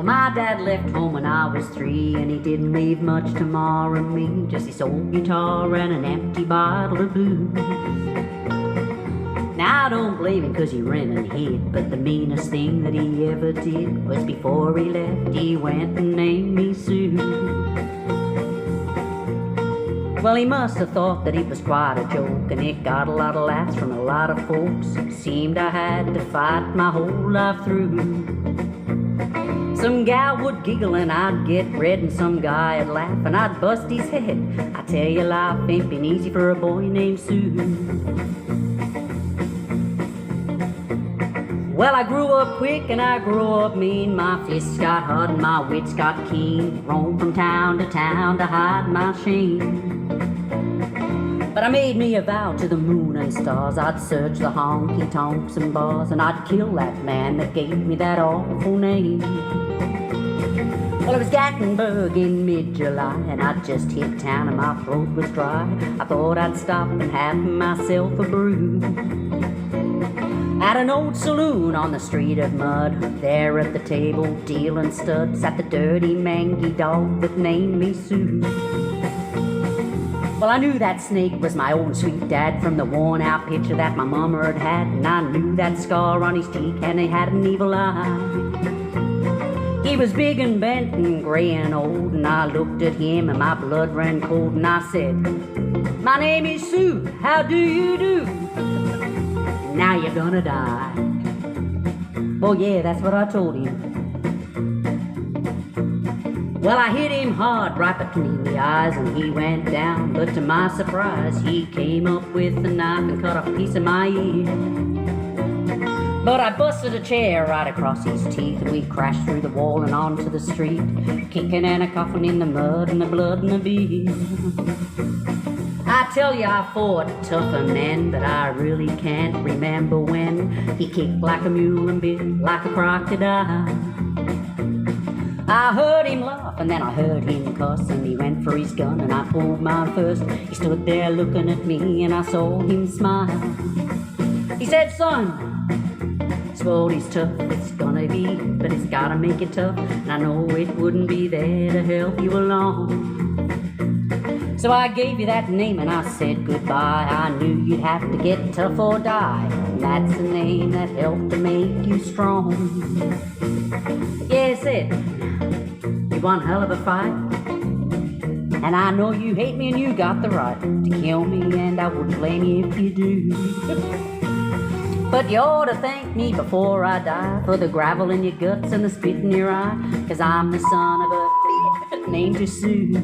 my dad left home when I was 3, and he didn't leave much to Ma and me, just his old guitar and an empty bottle of booze. Now I don't blame him 'cause he ran and hid, but the meanest thing that he ever did was before he left, he went and named me Sue. Well, he must have thought that it was quite a joke, and it got a lot of laughs from a lot of folks. It seemed I had to fight my whole life through. Some gal would giggle and I'd get red, and some guy'd laugh and I'd bust his head. I tell you, life ain't been easy for a boy named Sue. Well, I grew up quick and I grew up mean. My fists got hot and my wits got keen. Roamed from town to hide my shame. But I made me a vow to the moon and stars. I'd search the honky-tonks and bars, and I'd kill that man that gave me that awful name. Well, it was Gatlinburg in mid-July, and I'd just hit town and my throat was dry. I thought I'd stop and have myself a brew at an old saloon on the street of mud. There at the table, dealing studs, sat the dirty, mangy dog that named me Sue. Well, I knew that snake was my own sweet dad from the worn-out picture that my mama had had, and I knew that scar on his cheek, and he had an evil eye. He was big and bent and gray and old, and I looked at him and my blood ran cold, and I said, "My name is Sue, how do you do? Now you're gonna die." Oh yeah, that's what I told him. Well, I hit him hard right between the eyes, and he went down, but to my surprise, he came up with a knife and cut off a piece of my ear. But I busted a chair right across his teeth, and we crashed through the wall and onto the street, kicking and a coughing in the mud and the blood and the beer. I tell you, I fought tougher men, but I really can't remember when. He kicked like a mule and bit like a crocodile. I heard him laugh and then I heard him cuss, and he went for his gun and I pulled mine first. He stood there looking at me and I saw him smile. He said, "Son, this world is tough, it's gonna be, but it's gotta make it tough, and I know it wouldn't be there to help you along. So I gave you that name and I said goodbye. I knew you'd have to get tough or die, and that's the name that helped to make you strong." Yes, it. You one hell of a fight, and I know you hate me and you got the right to kill me, and I wouldn't blame you if you do. But you ought to thank me before I die for the gravel in your guts and the spit in your eye, 'cause I'm the son of a bitch named Sue.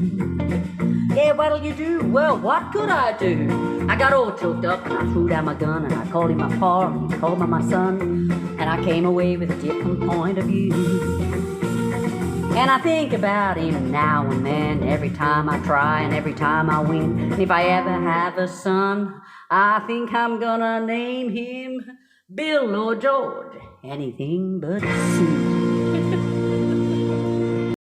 Yeah, what'll you do? Well, what could I do? I got all choked up and I threw down my gun, and I called him my pa and he called me my son, and I came away with a different point of view. And I think about him now and then, every time I try and every time I win. And if I ever have a son, I think I'm gonna name him Bill or George, anything but Sue.